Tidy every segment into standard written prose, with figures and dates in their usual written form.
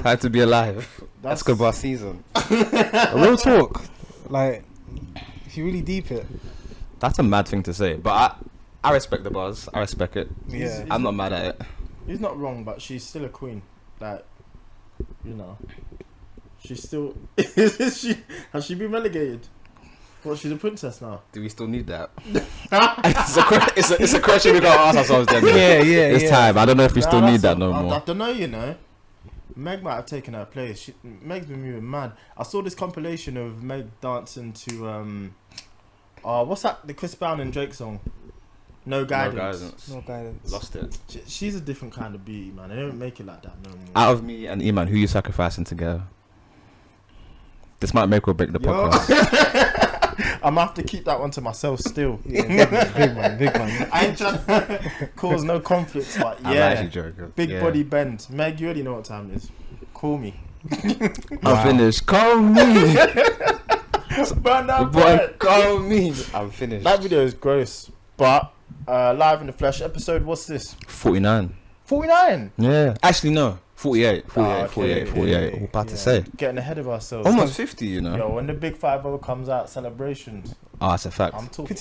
Time to be alive. That's Escobar season. Real talk. Like, if you really deep it. That's a mad thing to say, but I respect the buzz. I respect it. Yeah. I'm not mad at it. He's not wrong, but she's still a queen. Like, you know, she's still. Has she been relegated? Well, she's a princess now. Do we still need that? it's a question we gotta ask ourselves then. It's time. I don't know if we still need that no more. I don't know, you know. Meg might have taken her place. Meg's been moving mad. I saw this compilation of Meg dancing to what's that? The Chris Brown and Drake song. No guidance. No guidance. Lost it. She's a different kind of beauty, man. They don't make it like that no more. Out of me and Eman, who you sacrificing together? This might make or break the podcast. I'm gonna have to keep that one to myself still. Yeah, big man. I ain't trying to cause no conflicts, but I'm yeah. actually joking. Big body bend. Meg, you already know what time it is. Call me. I'm finished. Call me. Burn that bread. Call me. I'm finished. That video is gross, but live in the flesh episode. What's this? 49. 49. Yeah. Actually, no. 48. 48. Yeah. About to say. Getting ahead of ourselves. Almost 50, you know. Yo, when the big 5-0 comes out, celebrations. Oh, that's a fact. I'm talking.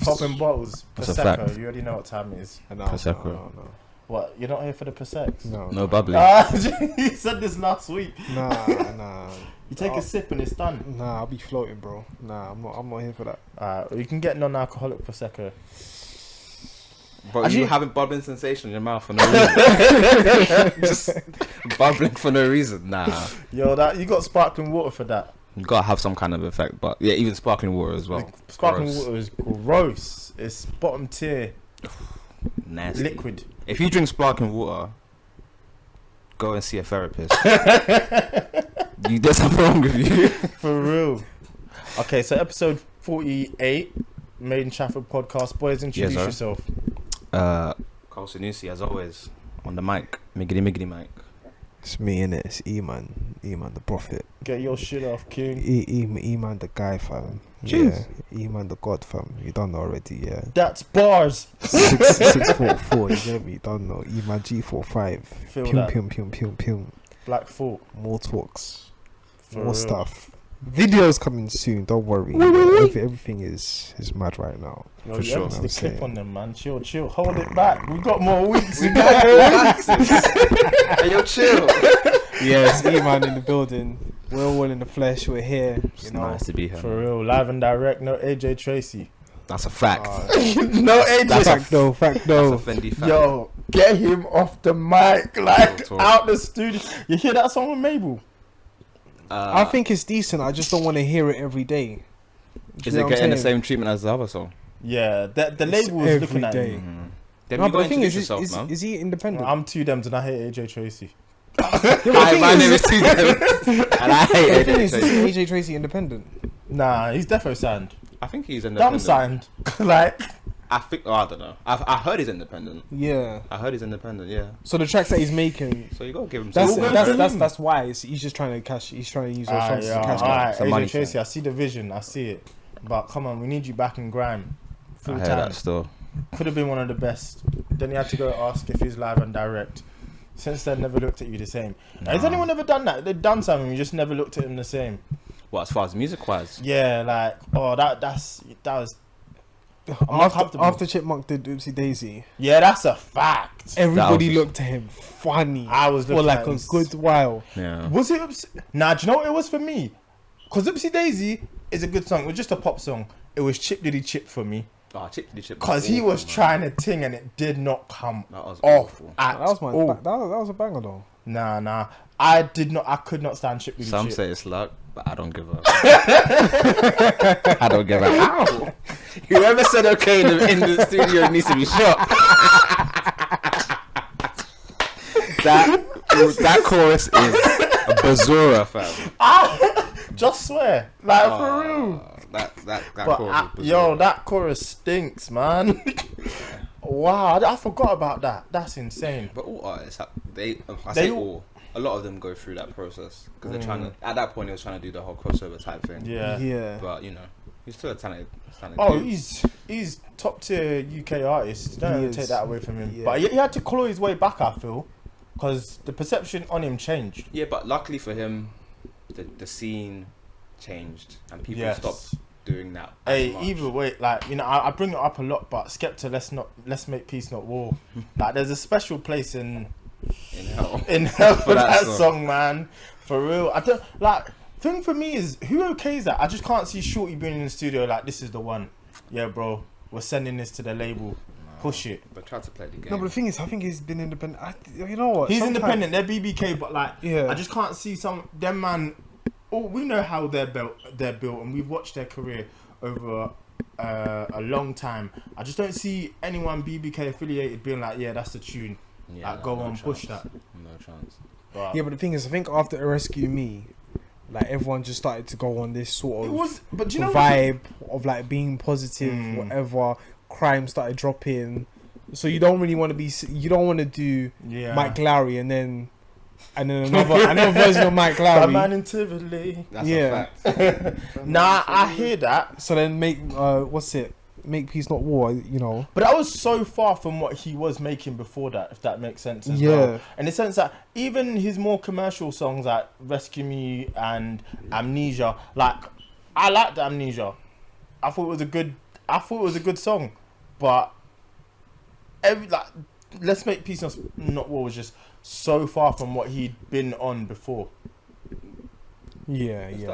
Popping bottles. That's a Prosecco. fact. You already know what time it is. Prosecco. No. What? You're not here for the Prosecco? No. Bubbly. You said this last week. Nah. You take a sip and it's done. Nah, I'll be floating, bro. Nah, I'm not here for that. You can get non-alcoholic Prosecco. But you having bubbling sensation in your mouth for no reason. Just bubbling for no reason. Nah. Yo, you got sparkling water for that. You gotta have some kind of effect. But yeah, even sparkling water as well. Sparkling water is gross. It's bottom tier. Nasty. Liquid. If you drink sparkling water, go and see a therapist. There's something wrong with you. For real. Okay, so episode 48, Made in Chafford Podcast. Boys, introduce yourself. Carl Sanusi, as always, on the mic. Miggity mic. It's me, innit? It's Eman the prophet. Get your shit off, King. Eman the guy, fam. Jeez. Yeah, Eman the god, fam. You don't know already, yeah. That's bars. 644, you get me? You don't know. Eman G45. Feel that. Pum. Black Thought. More talks. For more real. stuff. Videos coming soon, don't worry. Everything is mad right now. Yo, For you sure. empty the I'm clip on them, man. Chill. Hold it back. We got more weeks. Hey, yo, chill. Yes, Eman in the building. We're all in the flesh. We're here. It's nice to be here. For real. Live and direct. No AJ Tracy. That's a fact. No AJ. That's Fact though. That's a Fendi fact. Yo, get him off the mic. Like, Talk. out the studio. You hear that song with Mabel? I think it's decent. I just don't want to hear it every day. Is it getting the same treatment as the other song? Yeah, the label is looking at day. him. Then No, you but go the thing introduce is, yourself, man. is he independent? I'm too them and I hate AJ Tracy. Hi, my name is T. And I hate The thing it. is AJ Tracy independent? Nah, he's defo signed. I think he's Dumb independent. signed. Like, I think. Oh, I don't know. I heard he's independent. Yeah. Yeah. So the tracks that he's making, So you gotta give him that's some. that's why he's just trying to cash. He's trying to use those songs to cash. alright, Some money AJ Tracy, I see the vision, I see it. But come on, we need you back in grime. I Full hear time. that still. Could have been one of the best. Then you had to go ask if he's live and direct. Since then, never looked at you the same. Has anyone ever done that? They've done something, you just never looked at him the same. Well, as far as music wise, Yeah, like, oh, that was. I'm not comfortable. After Chipmunk did Oopsie Daisy, Yeah, that's a fact. everybody was- looked at him funny I was for looking like at a him good while. yeah. Was it Nah, do you know what it was for me? Because Oopsie Daisy is a good song. It was just a pop song. It was Chip Diddy Chip for me. Oh, Chip. Because he was trying to ting and it did not come That was off awful. at That was my all. that was a banger though. Nah. I could not stand Chip Diddy Some Chip. say it's luck, but I don't give up. I don't give up. Ow! Whoever said okay in the studio needs to be shot. That chorus is a bazooka, fam. Just swear. Like, for real. That But chorus is yo, bazooka. that chorus stinks, man. Wow, I forgot about that. That's insane. But all artists, they all- a lot of them go through that process because they're trying to. At that point, he was trying to do the whole crossover type thing. Yeah. But you know, he's still a talented Oh, dude. he's top tier UK artist. Don't He take is. that away from him. Yeah. But he had to claw his way back, I feel. because the perception on him changed. Yeah, but luckily for him, the scene changed and people stopped doing that. Hey, either way, like, you know, I bring it up a lot, but Skepta, let's make peace, not war. Like, there's a special place in hell for that song, man. For real. I don't like. Thing for me is, who okays that? I just can't see Shorty being in the studio like, this is the one. Yeah, bro, we're sending this to the label. Push it. But try to play the game. No, but the thing is, I think he's been independent. You know what? He's independent. They're BBK, but like, yeah, I just can't see them man. Oh, we know how they're built, and we've watched their career over a long time. I just don't see anyone BBK affiliated being like, yeah, that's the tune. Yeah, like, go on, push that. No chance. Yeah, but the thing is, I think after Rescue Me, like, everyone just started to go on this sort of but do you know vibe of like being positive, whatever. Crime started dropping, so you don't really want to be. You don't want to do Mike Lowry and then another version of Mike Lowry. That man in Tivoli. That's a fact. Nah, I hear that. So then Make Peace Not War, you know. But that was so far from what he was making before that, if that makes sense as well. well. In the sense that even his more commercial songs like Rescue Me and Amnesia, like, I liked Amnesia. I thought it was a good song. But Let's Make Peace Not War was just so far from what he'd been on before. Yeah. It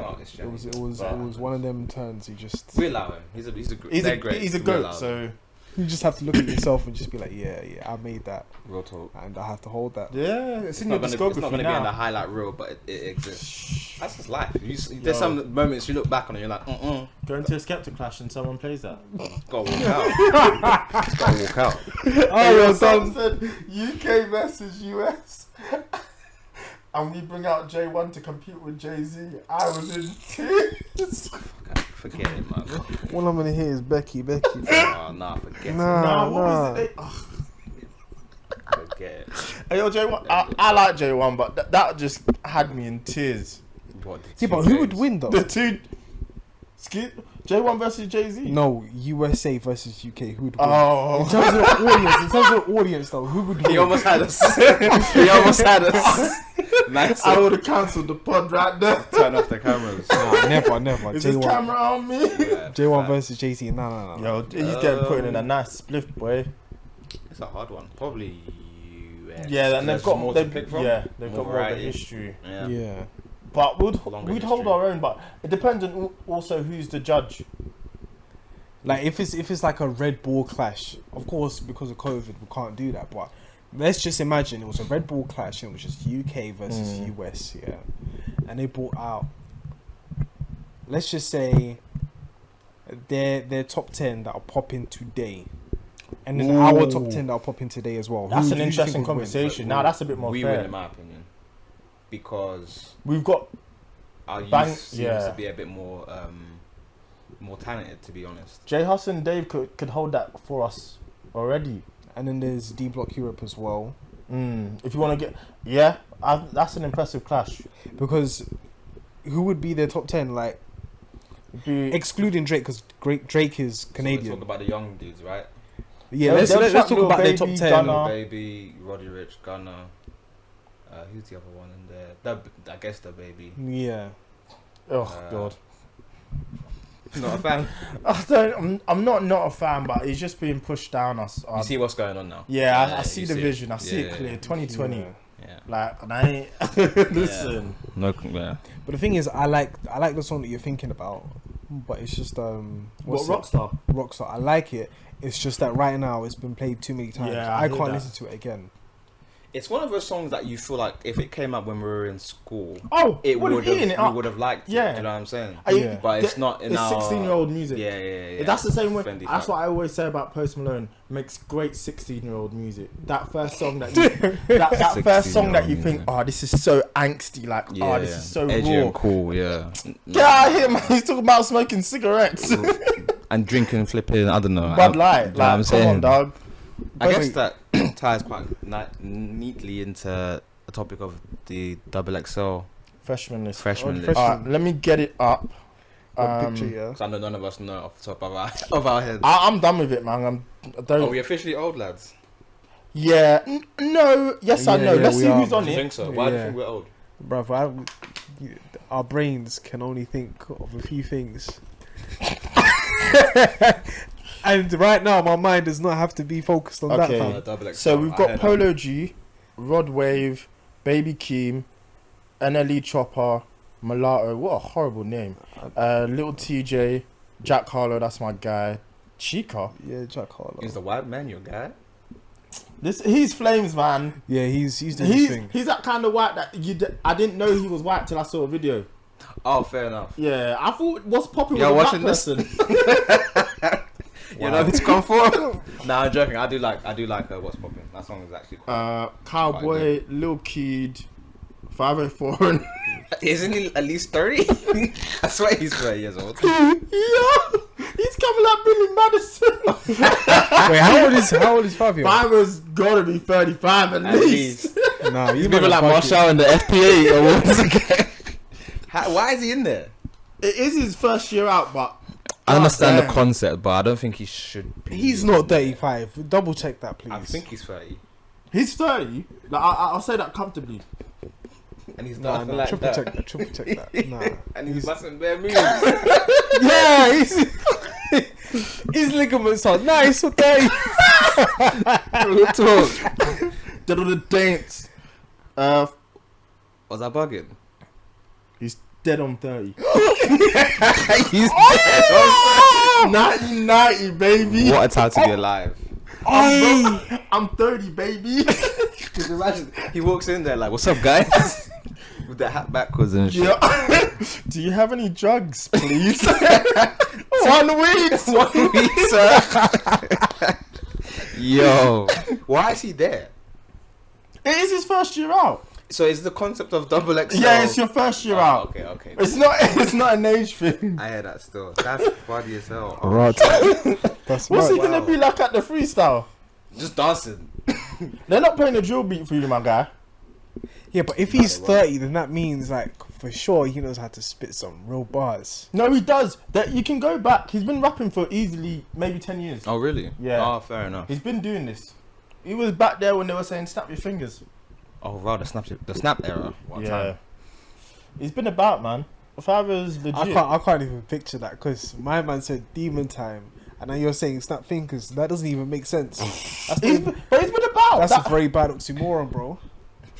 was one of them turns. We allow him. He's a great. He's a goat. So you just have to look at yourself and just be like, yeah, I made that. Real talk. And I have to hold that. Yeah, it's in your discography now. It's not going to be in the highlight reel, but it exists. That's his life. There's some moments you look back on and you're like, Going to a Skepta clash and someone plays that. Gotta walk out. Oh, someone said UK versus US. And we bring out J1 to compete with Jay-Z. I was in tears. Forget it, man. All I'm gonna hear is Becky. Oh, nah, forget it. What was it? Forget it. Hey, yo, J1. I like J1, but that just had me in tears. What, but who would win though? The two. J1 versus Jay-Z? No, USA versus UK. Who would win? Oh. In terms of audience though, who would win? He almost had us. Nice. I would have cancelled the pod right there. Turn off the cameras. Nah, never. Is this camera on me? Yeah, J1 versus Jay-Z. No. Yo, he's getting put in a nice spliff, boy. It's a hard one. Probably US. Yeah, and they've got more to pick from. Yeah, they've got more of a variety. history. Yeah. But we'd hold our own. But it depends on also who's the judge. Like if it's like a Red Bull clash, of course because of COVID we can't do that. But let's just imagine it was a Red Bull clash and it was just UK versus US, yeah, and they brought out, let's just say, their top 10 that are popping today, and then our top 10 that are popping today as well. That's an interesting conversation. Now that's a bit more fair. We win, in my opinion, because we've got our youth seems to be a bit more talented, to be honest. J Hus and Dave could hold that for us already. And then there's D Block Europe as well. If you want to get... that's an impressive clash. Because who would be their top 10? Like, excluding Drake, because Drake is Canadian. So let's talk about the young dudes, right? Yeah, let's talk about their top 10. Gunna. Baby, Roddy Ricch, Gunna. Who's the other one in there? I guess the Baby. Yeah. Oh, God. Not a fan. I'm not a fan, but he's just being pushed down us. You see what's going on now. Yeah, I see the vision. I see it clear. 2020. Yeah. Like, and I ain't listen. No, yeah. But the thing is, I like the song that you're thinking about, but it's just Rockstar. Rockstar. I like it. It's just that right now it's been played too many times. Yeah, I can't listen to it again. It's one of those songs that you feel like if it came out when we were in school, we would have liked it. Yeah. You know what I'm saying? Yeah. But it's not in our... It's 16-year-old music. Yeah. That's the same way. That's what I always say about Post Malone. Makes great 16-year-old music. That first song that that first song that you think, oh, this is so angsty. Like, this is so edgy raw. and cool. Yeah. Get out of here, man. He's talking about smoking cigarettes and drinking, flipping. I don't know. Bud Light. Like, I'm saying, come on, dog. I guess that ties quite neatly into the topic of the XXL Freshman List. Freshman. Let me get it up. Picture, yeah. Because I know none of us know off the top of our heads. I'm done with it, man. Are we officially old lads? Yeah. No. Yes, I Yeah, know. yeah, Let's we see are, who's on Do you it. think so? Why do you Yeah. think we're old? Bruv, our brains can only think of a few things. And right now, my mind does not have to be focused on Okay. that, fam. Double XL. So we've I got heard Polo G, Rod Wave, Baby Keem, NLE Chopper, Mulatto. What a horrible name. Little TJ, Jack Harlow. That's my guy. Chica. Yeah, Jack Harlow. that. Is the white man your guy? He's flames, man. Yeah, he's doing his thing. He's that kind of white that I didn't know he was white till I saw a video. Oh, fair enough. Yeah, I thought what's popping Yeah, with a watching black this. person. You know who it's come for? Nah, I'm joking. I do like What's Poppin'. That song is actually quite Cowboy, Lil Keed, Fivio Foreign. Isn't he at least 30? I swear he's 30 years old. Yeah, he's coming like Billy Madison. Wait, how old is Fivio? Fivio's gotta be 35 at least. Nah, He's you moving like Marshall in the FPA awards again. Why is he in there? It is his first year out, but I understand the damn. concept, but I don't think he should be. He's not 35. Double check that, please. I think he's 30. He's 30. Like, I'll say that comfortably. And he's Nah, not nah, like triple that. check that. Triple check that. Nah. And he's busting bare moves. Yeah, his ligaments are nice, okay? Real talk. Did all the dance. Was I bugging? He's dead on 30. He's 1990, baby. What a time to be alive. I'm 30, baby. Just imagine he walks in there like, "What's up, guys?" With the hat backwards and shit. Yeah. Do you have any drugs, please? One weed. 1 week, sir. Yo, why is he there? It is his first year out. So is the concept of double XL? Yeah, it's your first year out. Okay. It's not an age thing. I hear that still. That's funny as hell. Right. That's What's right. he gonna be like at the freestyle? Just dancing. They're not playing a drill beat for you, my guy. Yeah, but if he's 30, then that means, like, for sure he knows how to spit some real bars. No, he does. That you can go back. He's been rapping for easily maybe 10 years. Oh really? Yeah. Oh, fair enough. He's been doing this. He was back there when they were saying snap your fingers. Oh wow, the snap era. What time? He's been about, man. Fivio's legit. I can't even picture that because my man said demon time, and now you're saying snap fingers. That doesn't even make sense. But he's been about. That's a very bad oxymoron, bro.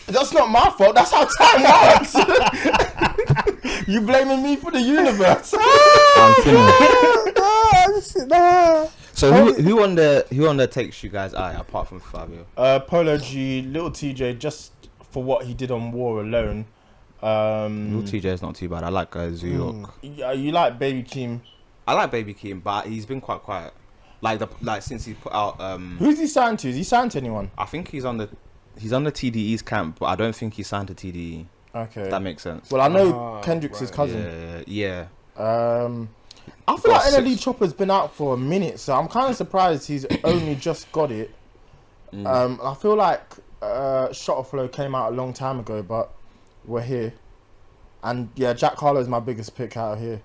That's not my fault. That's how time works. You blaming me for the universe? I'm finished. So who on the takes you guys' eye apart from Fivio? Polo G, Little TJ, just for what he did on War alone. Little TJ is not too bad. I like Zoo York. Yeah, you like Baby Keem. I like Baby Keem, but he's been quite quiet. Like since he put out. Who's he signed to? Is he signed to anyone? I think he's on the TDE's camp, but I don't think he's signed to TDE. Okay. If that makes sense. Well, I know Kendrick's his right. cousin. Yeah. I feel like Got NLE 6. Chopper's been out for a minute, so I'm kind of surprised he's only just got it. I feel like Shot of Flow came out a long time ago, but we're here. And yeah, Jack Harlow is my biggest pick out of here.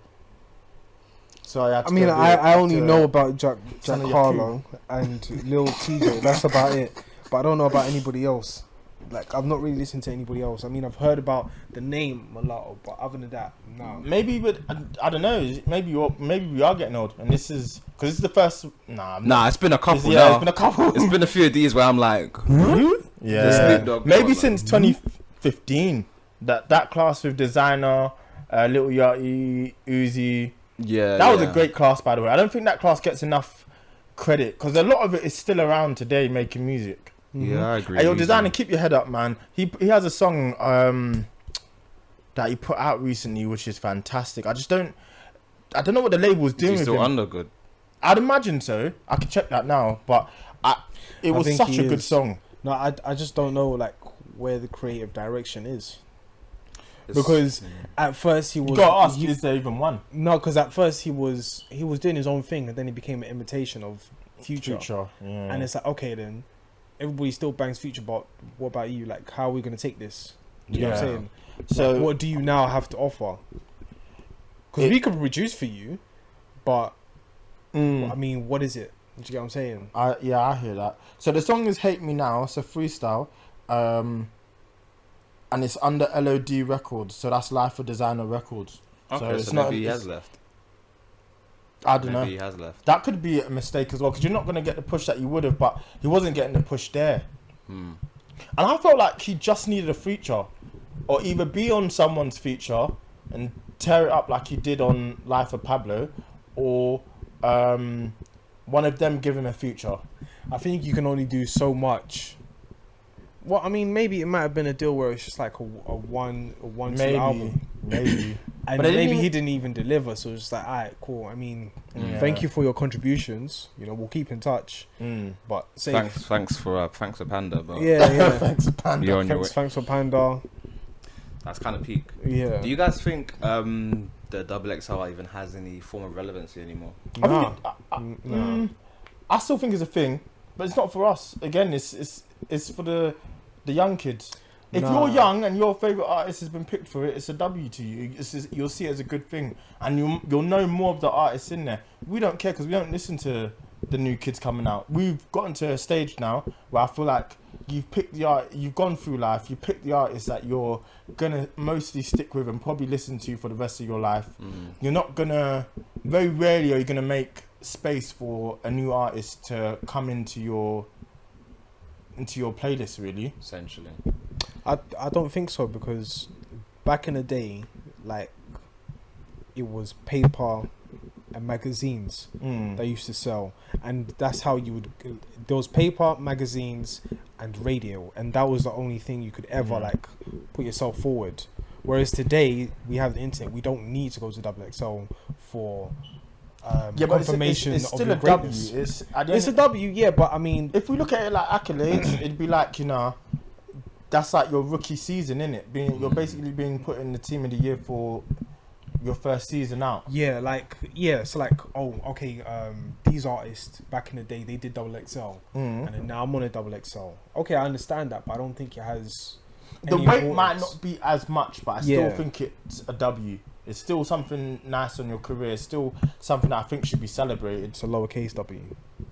So I only know about Jack Son of Harlow and Lil TJ. That's about it. But I don't know about anybody else. Like, I've not really listened to anybody else. I mean, I've heard about the name Mulatto, but other than that, no. Maybe, but I don't know. Maybe we are getting old, and this is because this is the first. Nah, it's been a couple. Yeah, now. it's been a couple. It's been a few of these where I'm like, Yeah, Snoop Dogg maybe was since 2015. That class with Designer, Lil Yachty, Uzi. yeah, That was a great class, by the way. I don't think that class gets enough credit because a lot of it is still around today making music. Yeah, I agree. Hey, your Designer, keep your head up, man. He has a song that he put out recently, which is fantastic. I don't know what the label's doing He's with still him. under good. I'd imagine so. I could check that now, but it was think such he a good is. song. No, I just don't know, like, where the creative direction is. Because at first he was... You gotta ask, is there even one? No, because at first he was doing his own thing, and then he became an imitation of Future. Yeah. And it's like, okay, then everybody still bangs Future, but what about you? Like, how are we gonna take this? You know what I'm saying? So Like, what do you now have to offer? Because we could produce for you, but I mean, what is it? Do you get what I'm saying? I hear that. So the song is "Hate Me Now." It's a freestyle, and it's under LOD Records. So that's Life of Designer Records. Okay, it's so not. maybe he has left. I don't know. Maybe he has left. That could be a mistake as well, because you're not going to get the push that you would have, but he wasn't getting the push there. And I felt like he just needed a feature, or either be on someone's feature and tear it up like he did on Life of Pablo, or one of them give him a feature. I think you can only do so much. Well, I mean, maybe it might have been a deal where it's just like a one two album. Maybe. And But maybe he didn't even deliver, so it's just like, alright, cool. I mean, thank you for your contributions. You know, we'll keep in touch. But safe. Thanks for Panda. But Yeah. Thanks, Panda. You're on your way. Thanks for Panda. That's kind of peak. Yeah. Do you guys think the XXL even has any form of relevancy anymore? Nah. I still think it's a thing, but it's not for us. Again, it's for the young kids. If you're young and your favorite artist has been picked for it, it's a W to you. You'll see it as a good thing, and you'll know more of the artists in there. We don't care because we don't listen to the new kids coming out. We've gotten to a stage now where I feel like you've picked the art. You've gone through life. You picked the artist that you're gonna mostly stick with and probably listen to for the rest of your life. You're not gonna. Very rarely are you gonna make space for a new artist to come into your playlist. Really, Essentially. I don't think so, because back in the day, like, it was paper and magazines that used to sell, and that's how you would. There was paper, magazines, and radio, and that was the only thing you could ever like put yourself forward. Whereas today we have the internet, we don't need to go to XXL for confirmation but it's of still your a W. greatness. It's a W, yeah, but I mean, if we look at it like accolades, it'd be like, you know, that's like your rookie season, innit? You're basically being put in the team of the year for your first season out. yeah, so like, oh, okay, these artists back in the day, they did XXL, and then now I'm on a XXL. Okay, I understand that, but I don't think it has. The any weight importance. might not be as much, but I still think it's a W. It's still something nice on your career. It's still something that I think should be celebrated. It's a lowercase W.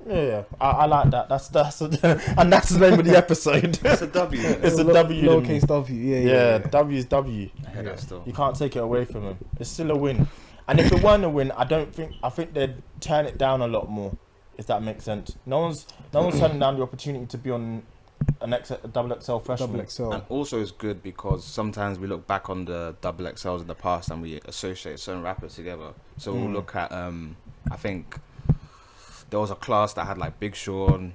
Yeah, I like that. That's and that's the name of the episode. It's a W. It's a W. Lowercase W. Yeah. W is W. I hear that still. You can't take it away from him. It's still a win. And if it weren't a win, I think they'd turn it down a lot more, if that makes sense. No one's turning down the opportunity to be on a XXL Freshmen. XXL. And also it's good because sometimes we look back on the XXLs in the past and we associate certain rappers together. So we'll look at I think there was a class that had like Big Sean.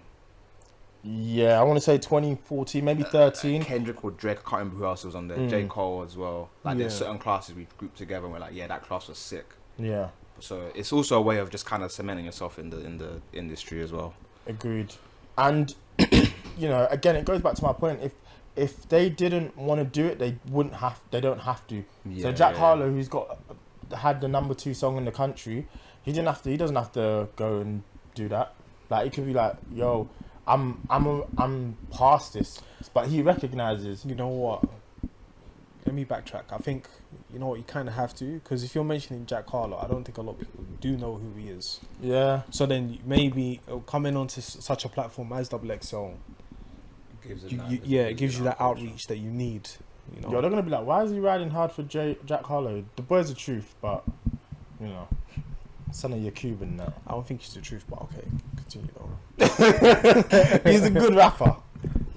Yeah, I want to say 2014, maybe 13. Kendrick or Drake, I can't remember who else was on there. J. Cole as well. Like there's certain classes we grouped together and we're like, yeah, that class was sick. Yeah. So it's also a way of just kind of cementing yourself in the industry as well. Agreed. And you know, again, it goes back to my point. If they didn't want to do it, they don't have to. Yeah, so Jack Harlow, who's had the #2 song in the country, he doesn't have to go and do that. Like, he could be like, yo, I'm past this, but he recognizes. You know what? Let me backtrack. I think, you know what, you kind of have to, because if you're mentioning Jack Harlow, I don't think a lot of people do know who he is. Yeah. So then maybe coming onto such a platform as XXL, it gives you that outreach that you need. You know? Yo, they're gonna be like, why is he riding hard for Jack Harlow? The boy's the truth, but you know, son of your Cuban now. I don't think it's the truth, but okay, continue though. He's a good rapper.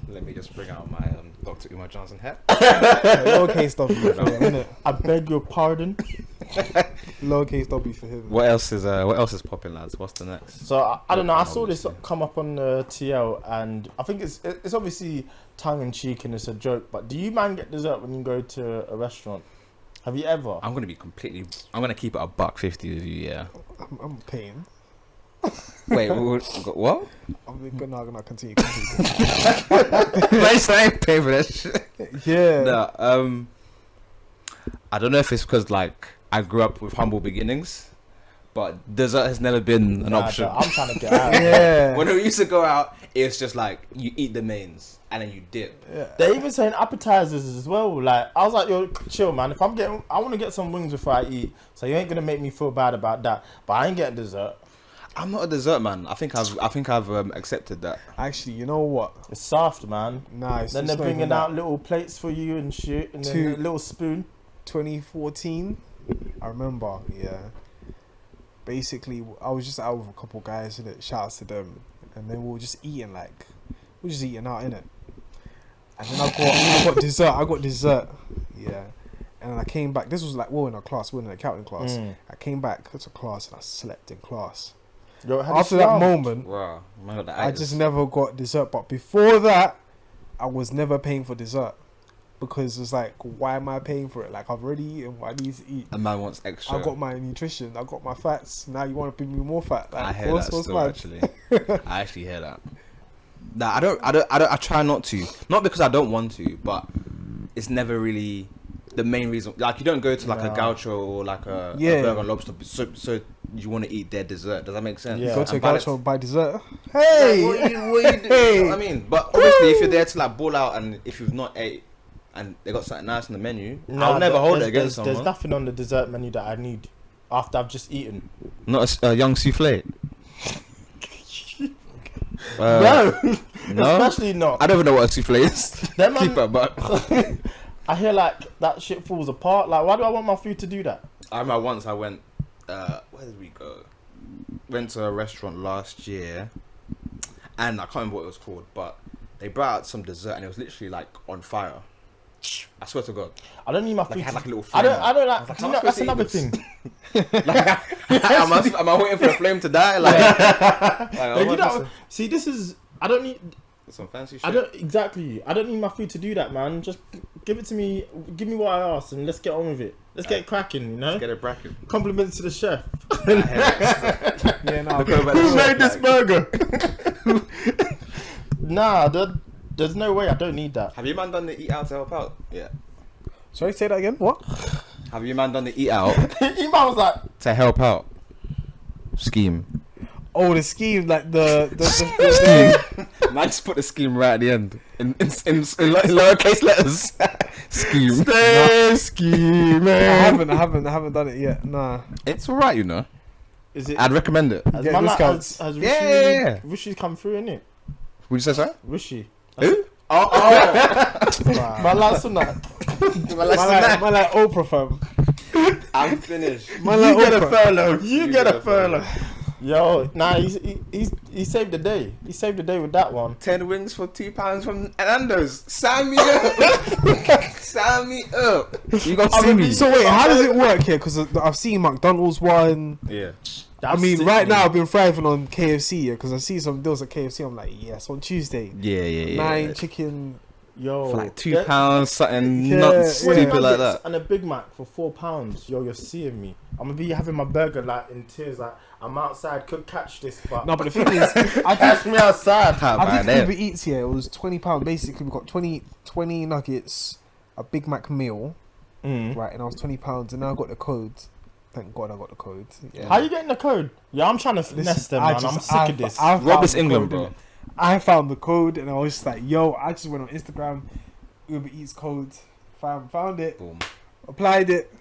Let me just bring out my Dr. Umar Johnson hat. Lowercase W for him, innit? I beg your pardon. Lowercase W for him. What else is popping, lads? What's the next? So I don't know. I saw this come up on the TL, and I think it's obviously tongue in cheek and it's a joke. But do you man get dessert when you go to a restaurant? Have you ever? I'm gonna keep it $1.50 with you. Yeah. I'm paying. Wait, what? I'm gonna continue. Nice, I ain't paying for that shit. Yeah. No, I don't know if it's because like I grew up with humble beginnings, but dessert has never been an option. I'm trying to get out. Yeah. When we used to go out, it's just like you eat the mains and then you dip. Yeah. They're even saying appetizers as well. Like, I was like, yo, chill, man. If I want to get some wings before I eat, so you ain't gonna make me feel bad about that. But I ain't getting dessert. I'm not a dessert man. I think I've accepted that. Actually, you know what? It's soft, man. Nice. Then they're bringing out little plates for you and shit, and then a little spoon. 2014, I remember. Yeah. Basically, I was just out with a couple guys, innit? Shout out to them, and then we were just eating out, innit? And then I got dessert. Yeah. And then I came back. This was like, we were in an accounting class. I came back to class and I slept in class. Yo, After that moment, Wow, man, I just never got dessert. But before that, I was never paying for dessert. Because it's like, why am I paying for it? Like, I've already eaten what I need to eat. A man wants extra. I got my nutrition. I got my fats. Now you want to bring me more fat? Like, I hear that still, actually. I actually hear that. Nah, I try not to. Not because I don't want to, but it's never really the main reason. Like, you don't go to like a gaucho or like a burger and lobster so you want to eat their dessert. Does that make sense? Yeah. Go to a gaucho and buy dessert. Hey! Like, what you do? You know what I mean? But obviously, if you're there to like ball out and if you've not ate and they got something nice on the menu, I'll never hold it against someone. There's nothing on the dessert menu that I need after I've just eaten. Not a young souffle. No, no, especially not. I don't even know what a souffle is. Keep it, but I hear like that shit falls apart. Like, why do I want my food to do that? I remember once I went. Where did we go? Went to a restaurant last year, and I can't remember what it was called, but they brought out some dessert, and it was literally like on fire. I swear to God. I don't need my Like, food. it had like a little I flame. don't like. Like, You know, that's another thing. Am I waiting for the flame to die? See, this is. I don't need. Some fancy shit. I don't need my food to do that, man. Just give it to me. Give me what I asked, and let's get on with it. Let's get cracking. You know. Let's get it bracking. Compliments to the chef. Yeah, no. Who made this burger? Nah, there's no way. I don't need that. Have you man done the eat out to help out? Yeah. Sorry, say that again. What? Have you man done the eat out Eman was like to help out scheme? Oh, the scheme, like the Man, just put the scheme right at the end in lowercase letters. Scheme. Stay scheming. I haven't done it yet. Nah. It's alright, you know. Is it? I'd recommend it. Has Get man discounts. has Yeah. Rishi come through, innit? Would you say so? Rishi. Who? Oh. My last one. My like Oprah fam. I'm finished. My like You get a Oprah. furlough. You get a furlough. Yo, nah, he saved the day. He saved the day with that one. 10 wings for £2 from Nando's. Sign me up. Sign me up. You got to see me. So wait, how does it work here? Because I've seen McDonald's one. Yeah. I mean, right now I've been thriving on KFC because I see some deals at KFC. I'm like, yes, on Tuesday. Yeah. 9 chicken. Yo, For like £2, something Yeah, not yeah. stupid like that. And a Big Mac for £4. Yo, you're seeing me. I'm gonna be having my burger like in tears. Like, I'm outside, could catch this, but No, but the thing is, I catch me outside. I did Uber Eats here. It was £20. Basically, we got 20 nuggets, a Big Mac meal, right? And I was £20, and now I got the code. Thank God I got the code. Yeah. How you getting the code? Yeah, I'm trying to finesse them, man. I'm sick of this. Rob is England, bro. I found the code, and I was just like, yo, I just went on Instagram, Uber Eats code, found it, Boom. applied it,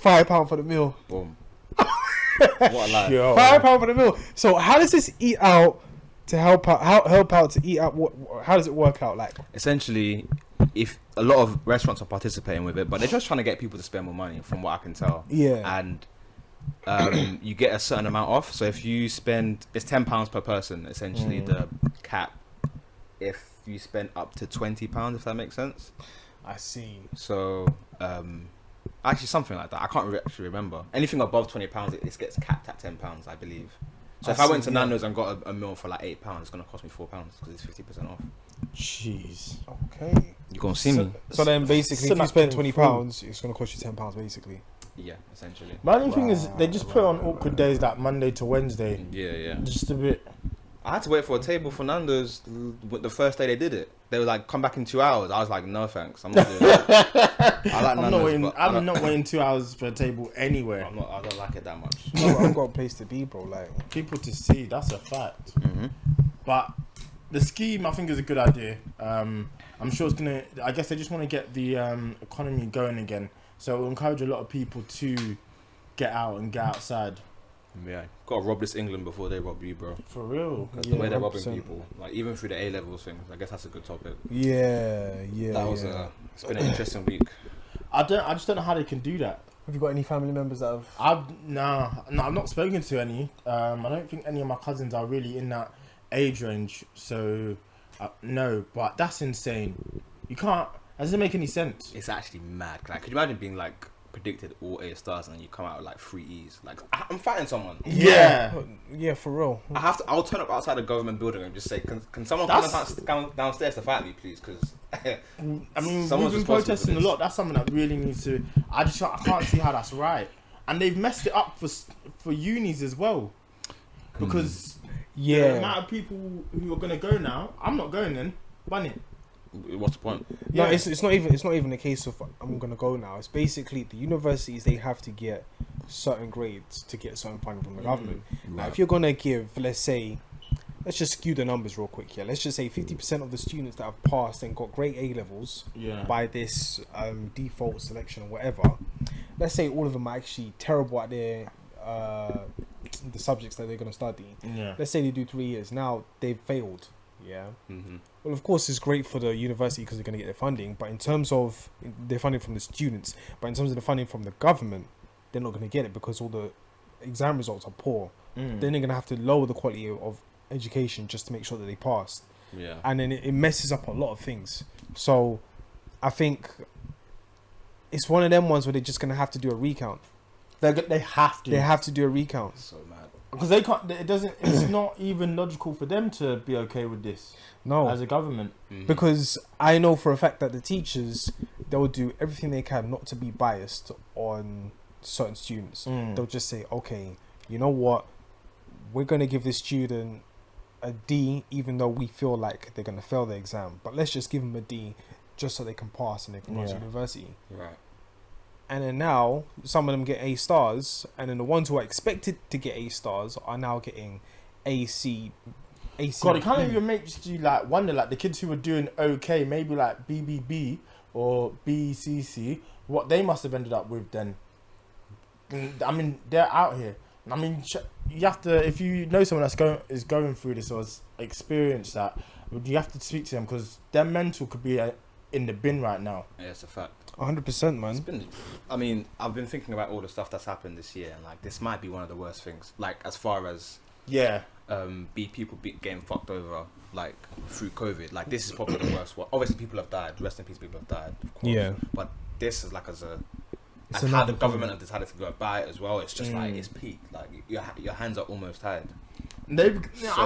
£5 for the meal. Boom. What a lie. Yo. £5 for the meal. So how does this eat out to help out? Help out to eat out? How does it work out? Like, Essentially, if a lot of restaurants are participating with it, but they're just trying to get people to spend more money, from what I can tell. yeah, And you get a certain amount off. So if you spend, it's £10 per person, essentially the cap. If you spend up to £20, if that makes sense. I see. So actually something like that. I can't actually remember. Anything above £20, it gets capped at £10, I believe. So if I went to Nando's and got a meal for like £8, it's gonna cost me £4 because it's 50% off. Jeez. Okay. You gonna see me? So then basically, if you spend £20, it's gonna cost you £10 basically. Yeah, essentially. My only thing is they just put on awkward days like Monday to Wednesday. Yeah. Just a bit. I had to wait for a table for Nando's the first day they did it. They were like, come back in 2 hours. I was like, no thanks, I'm not doing that. I like Nando's, I'm not waiting 2 hours for a table anywhere. I don't like it that much. No, I've got a place to be, bro. Like, People to see, that's a fact. Mm-hmm. But the scheme, I think, is a good idea. I'm sure it's gonna. I guess they just want to get the economy going again, so it'll encourage a lot of people to get out and get outside. Yeah, gotta rob this England before they rob you, bro. For real. Because Yeah, the way they're robbing 100%. people, like even through the A levels things, I guess that's a good topic. Yeah. That was it's been an interesting week. I just don't know how they can do that. Have you got any family members that have? I've not spoken to any. I don't think any of my cousins are really in that age range. So no, but that's insane. You can't. That doesn't make any sense. It's actually mad. Like, could you imagine being like predicted all A stars and then you come out with like 3 E's? Like, I'm fighting someone. Yeah. Yeah, for real. I'll turn up outside the government building and just say, can someone come downstairs to fight me, please? Because I mean, someone's we've been responsible for protesting a this. lot. That's something that really needs to. I can't see how that's right. And they've messed it up for unis as well, because the amount of people who are gonna go now, I'm not going then. Bun it. What's the point? No, it's not even a case of I'm gonna go now. It's basically the universities, they have to get certain grades to get certain funding from the government. Now, if you're gonna give, let's just skew the numbers real quick here. Let's just say 50% of the students that have passed and got great A levels by this default selection or whatever. Let's say all of them are actually terrible at their the subjects that they're gonna study. Yeah. Let's say they do 3 years. Now they've failed. Yeah. Mm-hmm. Well, of course, it's great for the university because they're going to get their funding. But in terms of their funding from the students, but in terms of the funding from the government, they're not going to get it because all the exam results are poor. Then they're going to have to lower the quality of education just to make sure that they pass. Yeah. And then it messes up a lot of things. So I think it's one of them ones where they're just going to have to do a recount. They have to. They have to do a recount. So mad. Because they can't. It doesn't. It's not even logical for them to be okay with this No. as a government. Mm-hmm. Because I know for a fact that the teachers, they'll do everything they can not to be biased on certain students. They'll just say, okay, you know what? We're going to give this student a D, even though we feel like they're going to fail the exam. But let's just give them a D just so they can pass and they can go to university. Right. And then now, some of them get A stars, and then the ones who are expected to get A stars are now getting AC. God, it kind of even makes you like wonder, like the kids who were doing okay, maybe like BBB or BCC, what they must have ended up with then. I mean, they're out here. I mean, you have to, if you know someone is going through this or has experienced that, you have to speak to them because their mental could be in the bin right now. Yeah, it's a fact. 100%, man. I've been thinking about all the stuff that's happened this year, and like this might be one of the worst things. Like as far as people getting fucked over like through COVID. Like this is probably the worst one. Obviously, people have died. Rest in peace, people have died. Of course. Yeah. But this is like and how another the government have decided to go about it as well. It's just like it's peak. Like your hands are almost tied. I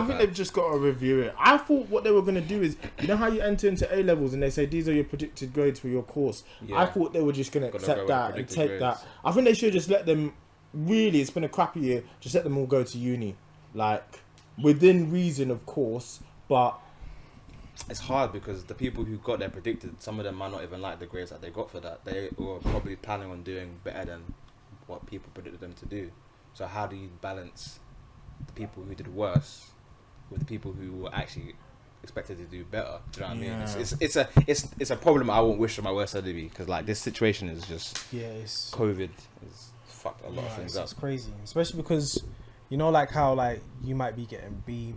think they've just got to review it. I thought what they were going to do is, you know how you enter into A levels and they say these are your predicted grades for your course. Yeah. I thought they were just going to accept go that with and predicted take grades. that. I think they should just let them. Really, it's been a crappy year. Just let them all go to uni, like within reason, of course. But It's hard because the people who got their predicted, some of them might not even like the grades that they got for that. They were probably planning on doing better than what people predicted them to do. So how do you balance the people who did worse with the people who were actually expected to do better? Do you know what I mean? It's a problem I won't wish on my worst enemy because like this situation is just it's COVID has fucked a lot of things up. It's crazy, especially because you know, like how like you might be getting B,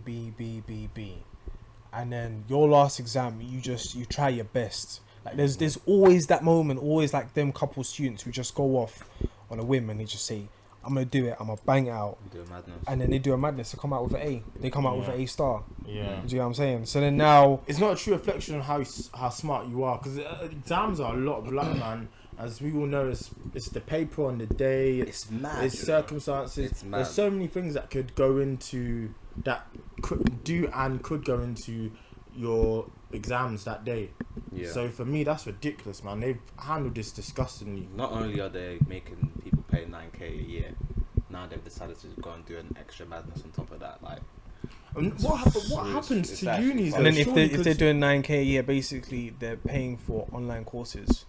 and then your last exam you try your best. Like there's always that moment, always like them couple students who just go off on a whim and they just say, I'm gonna do it, I'm gonna bang it out. You do a madness. And then they do a madness to come out with an A. They come out with an A star. yeah, Do you know what I'm saying? So then now it's not a true reflection on how smart you are, because exams are a lot of luck, man. As we all know, it's the paper on the day. It's mad. There's circumstances. It's mad. There's so many things that could go into could go into your exams that day. Yeah. So for me, that's ridiculous, man. They've handled this disgustingly. Not only are they making people pay 9k a year, now they've decided to go and do an extra madness on top of that. Like, What happens it's to actually unis? fun. and then though? if they're doing 9k a year, basically they're paying for online courses.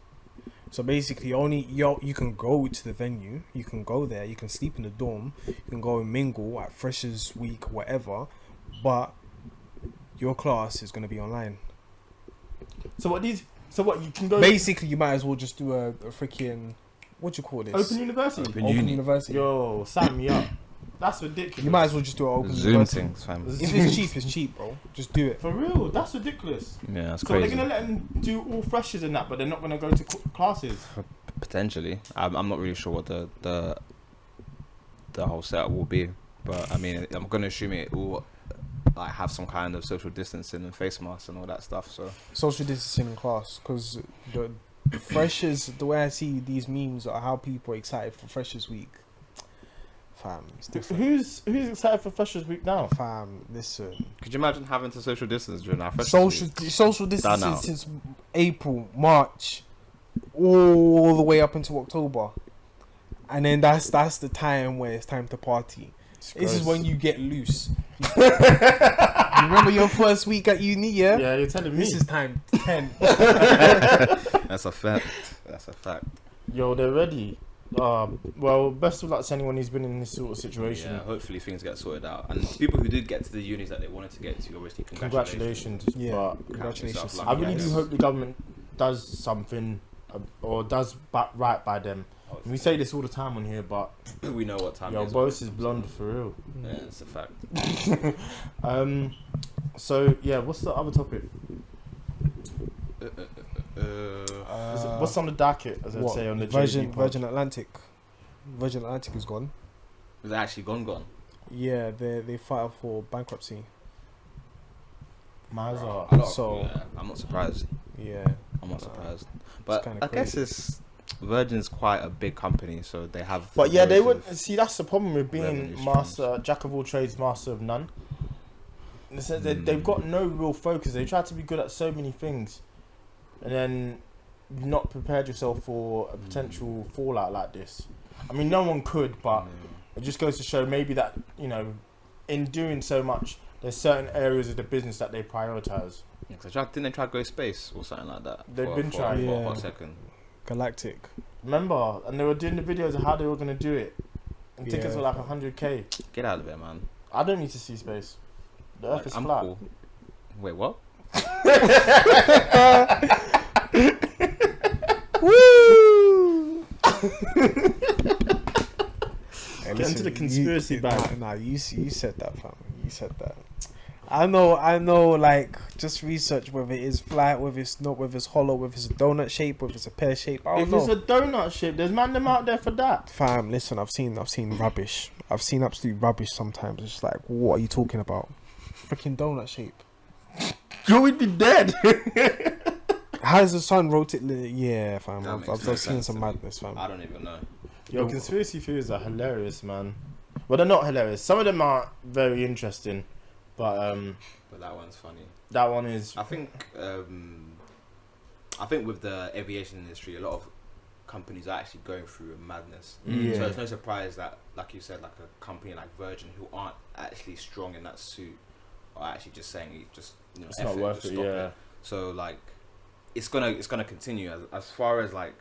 So basically, only you can go to the venue, you can go there, you can sleep in the dorm, you can go and mingle at Freshers Week, whatever, but your class is going to be online. So what you can go Basically, you might as well just do a freaking, what do you call this? Open university. Open Open uni. university. Yo, sign me up. That's ridiculous. You might as well just do it open Zoom university. things, fam. If it's cheap, bro. Just do it. For real, that's ridiculous. Yeah, that's So crazy. they're gonna let them do all freshers and that, but they're not gonna go to classes. Potentially, I'm not really sure what the whole setup will be, but I mean, I'm gonna assume it will like have some kind of social distancing and face masks and all that stuff. So Social distancing in class, because the freshers, the way I see these memes are how people are excited for Freshers Week. Fam, it's different. Who's excited for Freshers Week now? Fam, listen. could you imagine having to social distance during our freshman Social Done distancing out. since April, March, all the way up into October, and then that's the time where it's time to party. This is when you get loose. You remember your first week at uni, yeah? Yeah, you're telling me. This is time 10. That's a fact. That's a fact. Yo, they're ready. Well, best of luck to anyone who's been in this sort of situation. Yeah, hopefully things get sorted out. And people who did get to the unis that they wanted to get to, obviously congratulations. Congratulations. Yeah, But congratulations. Yourself I lucky, really do guess. hope the government does something or does right by them. We say this all the time on here, but We know what time your it is. boss is blonde for real. Yeah, it's a fact. So yeah, what's the other topic? What's on the docket, as I say on the JV pod? Virgin Atlantic. Virgin Atlantic is gone. Is it actually gone? Yeah, they filed for bankruptcy. Mazar. Yeah, I'm not surprised. Yeah. I'm not surprised. But kinda I guess Virgin's quite a big company, so they have. But yeah, they loads wouldn't of- see. That's the problem with being revenue master, jack of all trades, master of none. It says that they've got no real focus. They try to be good at so many things, and then you've not prepared yourself for a potential fallout like this. I mean, no one could, but it just goes to show maybe that, you know, in doing so much, there's certain areas of the business that they prioritize. Yeah, 'cause didn't they try to go space or something like that? They've been trying. for a Yeah. hot second. Galactic. Remember, and they were doing the videos of how they were going to do it, and tickets Yeah. were like 100k. Get out of there, man. I don't need to see space. The Earth Like, is I'm flat. cool. Wait, what? Woo! Get into the conspiracy bag. Nah, you said that, fam. You said that. I know. Like, just research whether it is flat, whether it's not, whether it's hollow, whether it's a donut shape, whether it's a pear shape. I don't If know. it's a donut shape, there's man them out there for that. Fam, listen, I've seen rubbish. I've seen absolute rubbish sometimes. It's just like, what are you talking about? Freaking donut shape. You would be dead. How does the sun rotate? Yeah, fam. That I've makes no seen sense some to me. madness, fam. I don't even know. Yo, conspiracy theories are hilarious, man. Well, they're not hilarious. Some of them are very interesting, but But that one's funny. that one is. I think with the aviation industry, a lot of companies are actually going through a madness. Yeah. So it's no surprise that, like you said, like a company like Virgin, who aren't actually strong in that suit, are actually just saying, just It's not worth it. Yeah. So like, it's gonna continue as far as like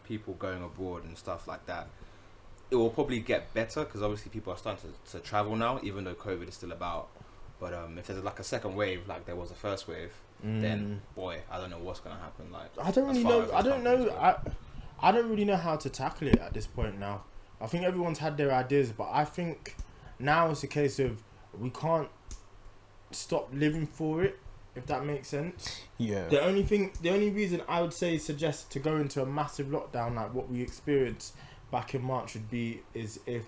people going abroad and stuff like that. It will probably get better because obviously people are starting to travel now, even though COVID is still about. But if there's like a second wave, like there was a first wave, then boy, I don't know what's gonna happen. Like, I don't really know. I don't know. I don't really know how to tackle it at this point now. I think everyone's had their ideas, but I think now it's a case of we can't stop living for it, if that makes sense. Yeah. The only reason I would suggest to go into a massive lockdown like what we experienced back in March is if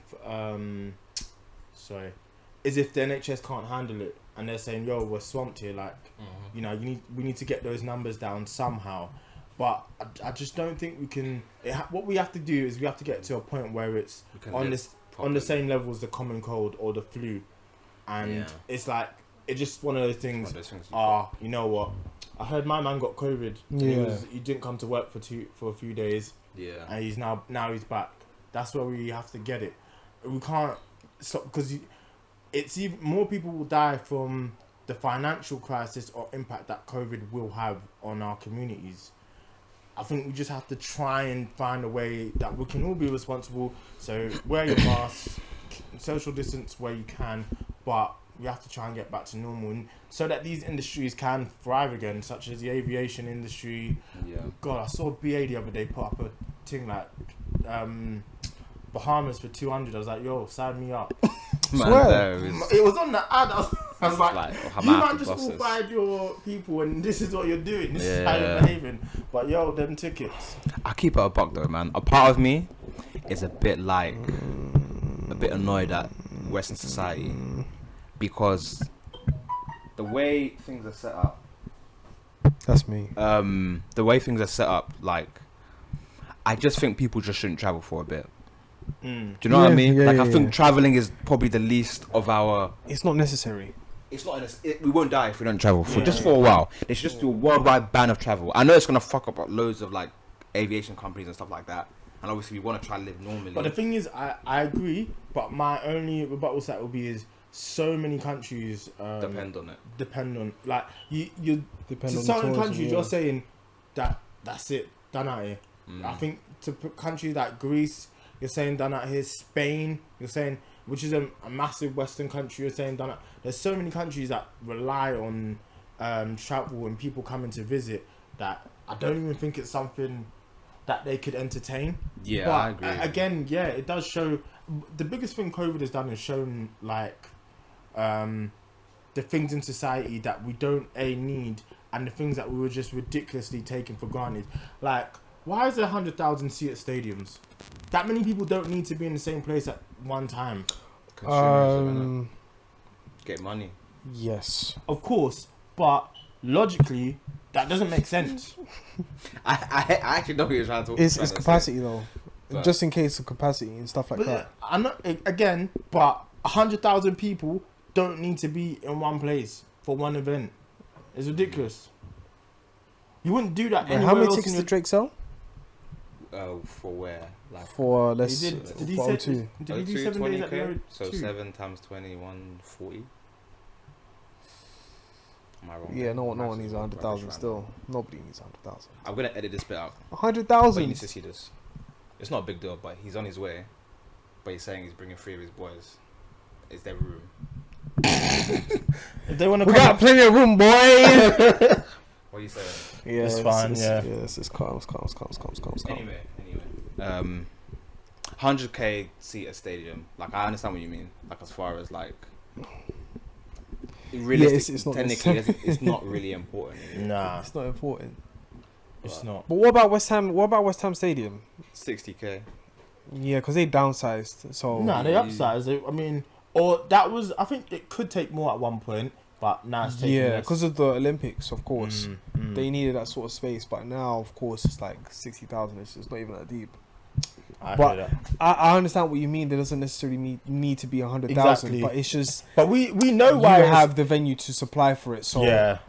the NHS can't handle it and they're saying, yo, we're swamped here, like we need to get those numbers down somehow. But I just don't think we can. What we have to do is we have to get to a point where it's on the same level as the common cold or the flu, and it's like it's just one of those things. You know what? I heard my man got COVID. Yeah. He didn't come to work for a few days. Yeah. And he's now he's back. That's where we have to get it. We can't stop because it's even more people will die from the financial crisis or impact that COVID will have on our communities. I think we just have to try and find a way that we can all be responsible. So wear your mask, social distance where you can, but we have to try and get back to normal, and so that these industries can thrive again, such as the aviation industry. Yeah. God, I saw BA the other day put up a thing like Bahamas for 200. I was like, yo, sign me up. Swear. It was on the ad. I was like, Hamas you might just bosses. all find your people, and this is what you're doing. This is Yeah. how you're behaving. But yo, them tickets. I keep it a buck though, man. A part of me is a bit annoyed at Western society because the way things are set up. That's me. The way things are set up, like, I just think people just shouldn't travel for a bit. Do you know what I mean? I think traveling is probably the least of our. It's not necessary. It's not. We won't die if we don't travel for a while. They should just do a worldwide ban of travel. I know it's gonna fuck up loads of like aviation companies and stuff like that. And obviously, we want to try to live normally. But the thing is, I agree. But my only rebuttal to that would be is so many countries depend on it. Depend on like you Depend to on certain tourism, countries. You're saying that's it, done out here. I think to countries like Greece, you're saying done out here. Spain, you're saying, which is a massive Western country, you're saying done out. There's so many countries that rely on travel and people coming to visit that I don't even think it's something that they could entertain. Yeah, but I agree. Again, yeah, it does show. The biggest thing COVID has done is shown like the things in society that we don't need, and the things that we were just ridiculously taking for granted. Like, why is there 100,000 seat at stadiums? That many people don't need to be in the same place at one time. Consumers, get money. Yes. Of course, but logically, that doesn't make sense. I actually know what you're trying to. It's capacity though, But- just in case of capacity and stuff like But that. I'm not again. But 100,000 people don't need to be in one place for one event. It's ridiculous. You wouldn't do that. Wait, Anywhere how many else tickets in did Drake sell? For where? Like For let's He did he for say, O2. did he do 7 days at the 20K? road? So too? 7 times 20, 140. Am I wrong? Yeah, no one Maths needs is 100,000 rubbish still. right Nobody needs 100,000. now. I'm gonna edit this bit out. But you 100,000. need to see this. It's not a big deal, but he's on his way. But he's saying he's bringing 3 of his boys. It's their room. If they want to We come got up, plenty of room, boy. What are you saying? Yeah, It's fine, yeah. It's calm. Anyway. 100k seat at stadium. Like, I understand what you mean. Like, as far as like. Realistic, it's not technically, necessary. it's not really important. nah, It's not important. it's not. But what about West Ham? What about West Ham Stadium? 60k. Yeah, because they downsized. So Nah, they upsized. I mean, or that was. I think it could take more at one point, but now it's taking yeah, less. because of the Olympics, of course, Mm. they needed that sort of space. But now, of course, it's like 60,000. It's not even that deep. I but- hear that. I understand what you mean. There doesn't necessarily need to be 100,000, Exactly. but it's just But we know you why it's- have the venue to supply for it. So yeah.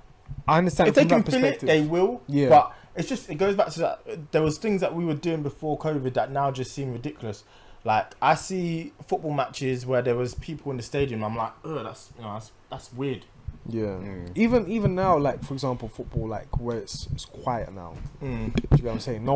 I understand If they from can that fill it, perspective. they will. Yeah. But it's just it goes back to that. There was things that we were doing before COVID that now just seem ridiculous. Like I see football matches where there was people in the stadium. I'm like, oh, that's weird. Yeah. Even now, like for example, football, like where it's quiet now. Do you know what I'm saying? No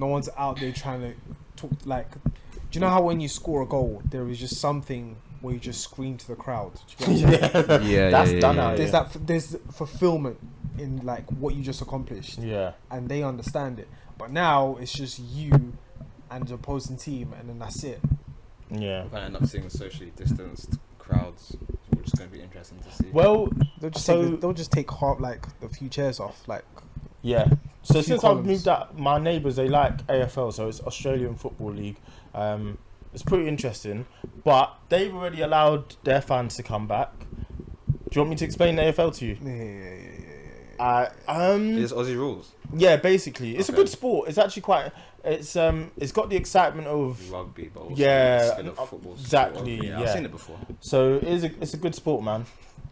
one's out there trying to talk. Like, do you know how when you score a goal, there is just something where you just scream to the crowd? Do you get what I'm saying? Yeah, That's yeah, done yeah, out yeah. here. There's fulfillment in like what you just accomplished, Yeah. and they understand it. But now it's just you and the opposing team, and then that's it. Yeah. We're gonna end up seeing socially distanced crowds, which is gonna be interesting to see. Well, They'll just take half like a few chairs off, like. yeah. So few since columns. I've moved out, my neighbours, they like AFL, so it's Australian Football League. It's pretty interesting, but they've already allowed their fans to come back. Do you want me to explain the AFL to you? Yeah. It's Aussie rules. Yeah, basically, it's a Okay. good sport. It's actually quite. It's got the excitement of. Rugby, but also Yeah, the skill of football. exactly, Yeah, I've yeah. seen it before. So it's a good sport, man.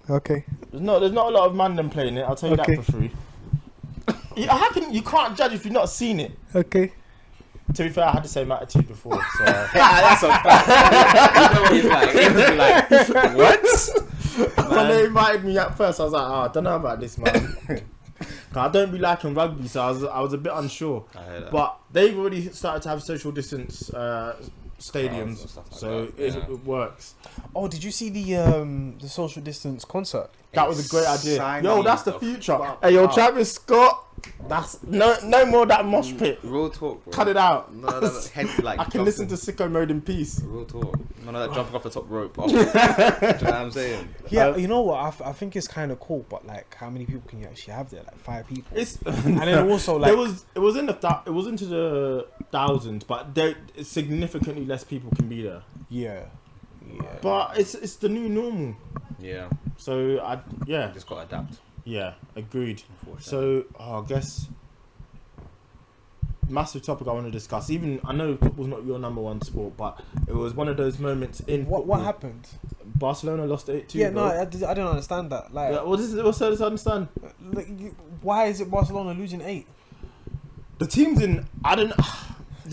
Okay. There's not a lot of man playing it. I'll tell you Okay. that for free. How can you can't judge if you've not seen it? Okay. To be fair, I had the same attitude before. So. That's a fact. You know what he's like. He was like, what? When they invited me at first, I was like, I don't know about this, man. 'Cause I don't be liking rugby, so I was a bit unsure. I heard that. But they've already started to have social distance Crowds stadiums, and stuff like so that, yeah. it works. Oh, did you see the social distance concert? That was a great idea. Sign Yo, me that's the the future. fuck Hey, yo, up. Travis Scott. That's no more of that mosh pit. Real talk, bro. Cut it out. No, head, like, I can listen to Sicko Mode in peace. Real talk. None of that jumping off the top rope. Do you know what I'm saying? Yeah, you know what? I think it's kind of cool, but like, how many people can you actually have there? Like 5 people. It's And then also like, it was into the thousands, but there significantly less people can be there. yeah. But it's the new normal. Yeah. So Just gotta adapt. yeah, agreed. Unfortunately. So I guess massive topic I want to discuss. Even I know football's not your number one sport, but it was one of those moments in What football. happened? Barcelona lost 8-2. Yeah, bro. no, I don't understand that. Like, Yeah, what's there to understand? like why is it Barcelona losing 8? The team's in. I don't.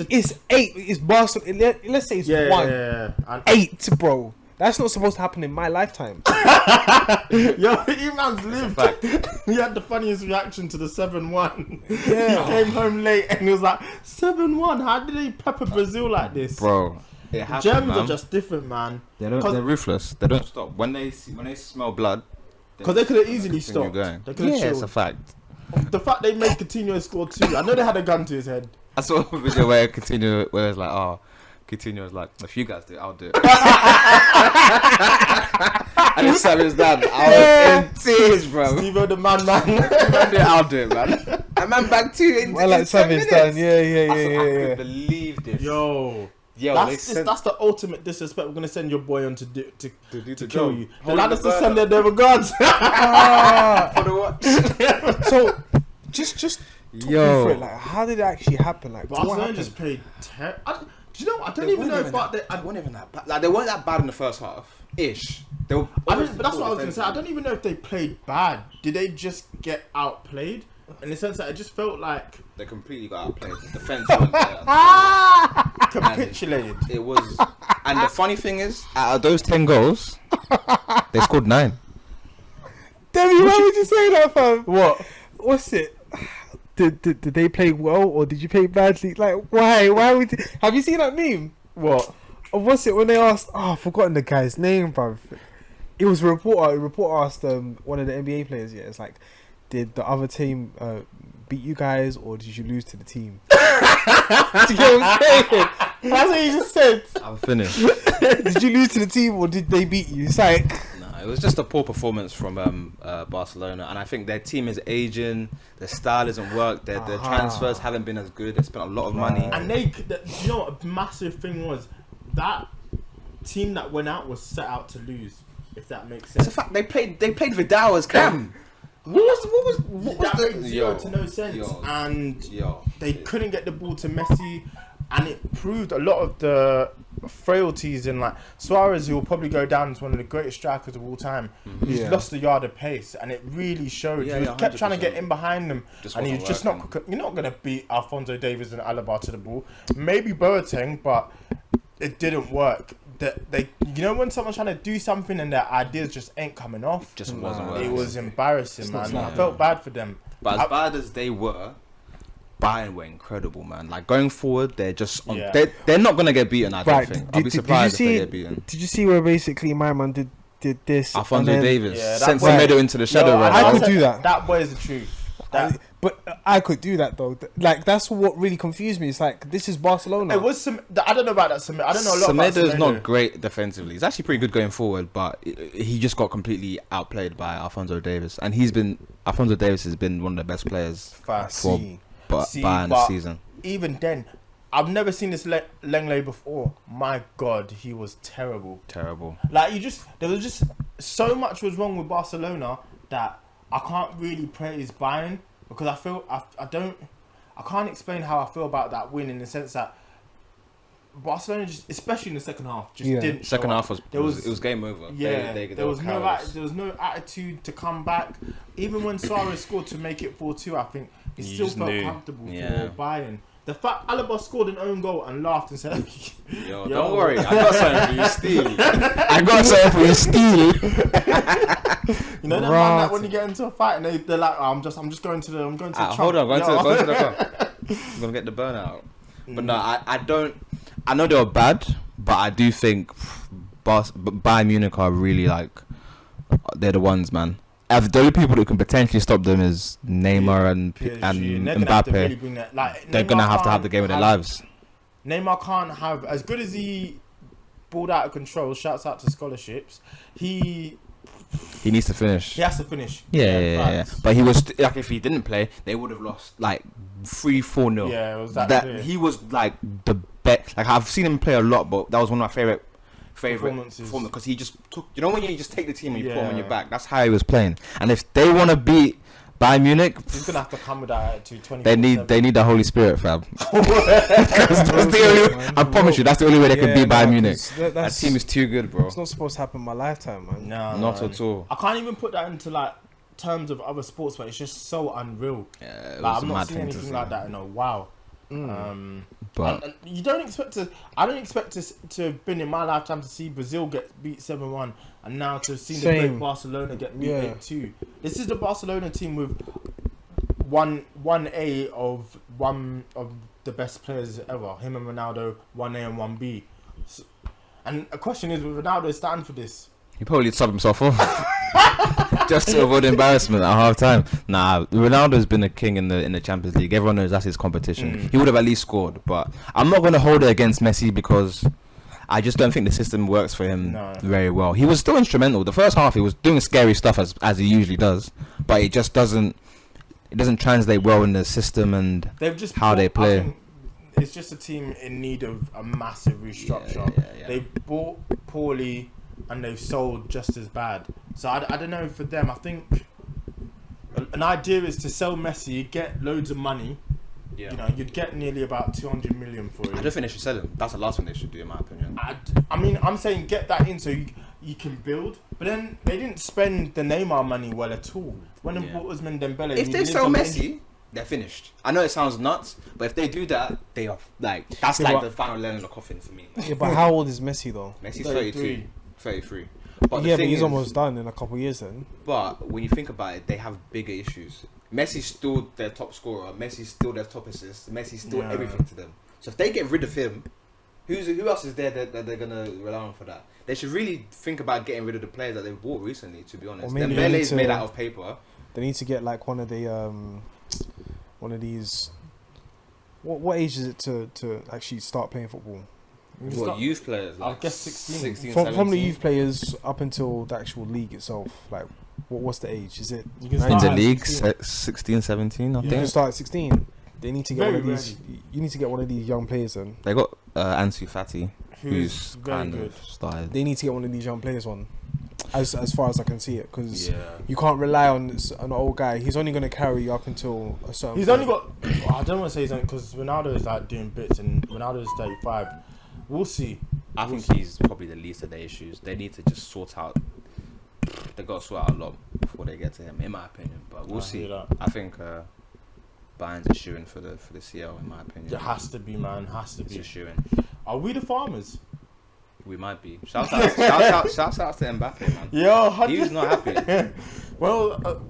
It's 8. It's Barcelona. Let's say it's 1. Yeah. And 8, bro. That's not supposed to happen in my lifetime. yo, Eman's lived. He had the funniest reaction to the 7-1. Yeah. He came home late and he was like, 7-1. How did they pepper Brazil like this? Bro. It happens, Germans man. are just different, man. They're ruthless. They don't stop. When they smell blood, Because they could have easily continue stopped. going. They could have Yeah, it's chilled. a fact. The fact they made Coutinho score 2. I know they had a gun to his head. I saw a video where it's like, oh, Coutinho was like, if you guys do it, I'll do it. And it's Sammy's dad. I was in tears, bro. Steve-O the man. I'll do it, man. And man back too in I like 10 Savage minutes. done. Yeah. I couldn't believe this. Yo, Yo, that's the ultimate disrespect. We're gonna send your boy on to the kill job. you. The Hold lad the has to bird send up. their regards. For the what? So, just talk me Yo. through it. Like, how did it actually happen? Like, what Barcelona happened? just played. Do you know what? I don't even know if they weren't even that bad. Like, they weren't that bad in the first half. Ish. They were. but that's what I was gonna say. I don't even know if they played bad. Did they just get outplayed? In the sense that it just felt like They completely got outplayed. The defense was there. capitulated. It was. And the funny thing is, out of those 10 goals, they scored 9. Demi, why would you say that, fam? What? What's it? Did they play well or did you play badly? Like, why? Why would you... Have you seen that meme? What? Or what's it when they asked... Oh, I've forgotten the guy's name, bruv. It was a reporter. A reporter asked one of the NBA players, yeah, it's like, did the other team beat you guys or did you lose to the team? Do you get what I'm saying? That's what he just said. I'm finished. Did you lose to the team or did they beat you? It's like... It was just a poor performance from Barcelona, and I think their team is aging. Their style isn't work. Their transfers haven't been as good. They spent a lot of money. And you know what a massive thing was? That team that went out was set out to lose. If that makes It's sense. a fact. They played Vidal as Cam. What was That the made zero to no sense, and they couldn't get the ball to Messi, and it proved a lot of the frailties in like Suarez, who will probably go down as one of the greatest strikers of all time. He's lost a yard of pace, and it really showed. He kept trying to get in behind them, and he was just not. You're not gonna beat Alphonso Davies and Alaba to the ball. Maybe Boateng, but it didn't work. They, you know, when someone's trying to do something and their ideas just ain't coming off, Just wasn't working. it was embarrassing, man. I felt bad for them. But as bad as they were, Bayern were incredible, man. Like going forward, they're just on. Yeah. They're not gonna get beaten. I don't think. I'll be surprised if they get beaten. Did you see where basically my man did this? Alphonso Davies Yeah, sent that boy- Semedo into the shadow. Yo, right I now. could do that. That boy is the truth. But I could do that though. Like that's what really confused me. It's like this is Barcelona. It was some. I don't know about that. Semedo. I don't know a lot about Semedo's Semedo. not great defensively. He's actually pretty good going forward, but he just got completely outplayed by Alphonso Davies, and Alphonso Davies has been one of the best players Fast. for Bayern this season. Even then, I've never seen this Lenglet before. My God, he was terrible. Terrible. Like there was just so much was wrong with Barcelona that I can't really praise Bayern because I feel I can't explain how I feel about that win in the sense that Barcelona just, especially in the second half, just didn't. Second show half up. it was game over. Yeah, they there was were no cowards. there was no attitude to come back. Even when Suarez scored to make it 4-2, I think he You still just felt knew. comfortable Yeah. for Bayern. The fact Alaba scored an own goal and laughed and said, Yo, don't worry, I got something for you, Steve. I got something for you, Steve. you know that man that when you get into a fight and they're like, oh, I'm just going to the trunk. Hold on, go to the car. I'm gonna get the burnout. But no, I don't. I know they were bad, but I do think Bayern Munich are really like they're the ones, man. the only people that can potentially stop them is Neymar and they're gonna have to really Mbappe. bring that. Like, They're gonna have to have the game of their lives. Neymar can't have, as good as he balled out of control. Shouts out to scholarships. He needs to finish. He has to finish. Yeah. But he was like, if he didn't play, they would have lost like 3-4-0. Yeah, it was that clear. He was like the best. Like I've seen him play a lot, but that was one of my favorite performances because he just took. You know when you just take the team and you put them on your back. That's how he was playing. And if they want to beat Bayern Munich, he's gonna have to come with that attitude. They need the Holy Spirit, fam. That's the only. I promise you, that's the only way they can beat Bayern Munich. That team is too good, bro. It's not supposed to happen in my lifetime, man. No, not at all. I can't even put that into like terms of other sports, but it's just so unreal. Yeah, like I've not seen anything like that in a while. But and you don't expect to. I don't expect to have been in my lifetime to see Brazil get beat 7-1, and now to see the great Barcelona get beat 8-2. This is the Barcelona team with one A of one of the best players ever. Him and Ronaldo, 1A and 1B. So, and a question is, will Ronaldo stand for this? he probably subbed himself off just to avoid embarrassment at half time. Nah, Ronaldo's been a king in the Champions League. Everyone knows that's his competition. He would have at least scored, but I'm not going to hold it against Messi because I just don't think the system works for him very well. He was still instrumental. The first half he was doing scary stuff as he usually does, but it just doesn't translate well in the system and how they play. It's just a team in need of a massive restructure. Yeah. They bought poorly and they've sold just as bad. So I don't know, for them, I think an idea is to sell Messi, get loads of money. Yeah. You know, you'd get nearly about 200 million for it. I don't think they should sell him. That's the last thing they should do, in my opinion. I mean, I'm saying get that in so you can build. But then they didn't spend the Neymar money well at all. When they bought Ousmane Dembele, if they sell Messi, they're finished. I know it sounds nuts, but if they do that, they are like that's the final nail in the coffin for me. Yeah, but how old is Messi though? Messi's 33. But yeah, but he's almost done in a couple of years then. But when you think about it, they have bigger issues. Messi's still their top scorer. Messi's still their top assist. Messi's still everything to them. So if they get rid of him, who else is there that they're gonna rely on for that? They should really think about getting rid of the players that they've bought recently. To be honest, Dembele's made out of paper. They need to get like one of these. What age is it to actually start playing football? What, youth players? Like I guess 16. From the youth players up until the actual league itself. Like, what's the age? Is it in the league 16, 17? I think. You can start at 16. They need to get one of these. You need to get one of these young players in. They got Ansu Fati, who's kind of started. They need to get one of these young players on. As far as I can see it, because you can't rely on an old guy. He's only going to carry you up until a certain. He's only got. I don't want to say he's only, because Ronaldo is like doing bits, and Ronaldo is 35. We'll see. I think he's probably the least of their issues. They need to just sort out. They got to sort out a lot before they get to him, in my opinion. But we'll see. I think Bayern's a shoo-in for the CL, in my opinion. It has to be, man. Has to be. It's a shoo-in. Are we the farmers? We might be. Shout out to Mbappe, man. Yo, he's not happy. Well,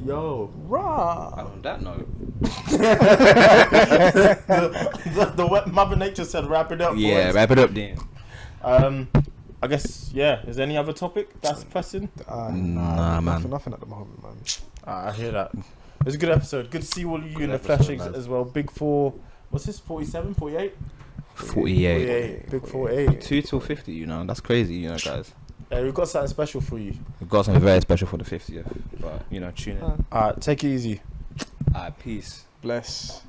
yo, rah. On that note, the Mother Nature said, "Wrap it up." Yeah, boys. wrap it up, then. I guess Is there any other topic that's pressing? Nah, man. Nothing at the moment, man. I hear that. It was a good episode. Good to see all of you in the flesh as well. Big 4. What's this? 47, 48? 48. Big 48. 2 till 50, you know. That's crazy, guys. Yeah, we've got something special for you. We've got something very special for the 50th. But, tune in. Alright, take it easy. Peace. Bless.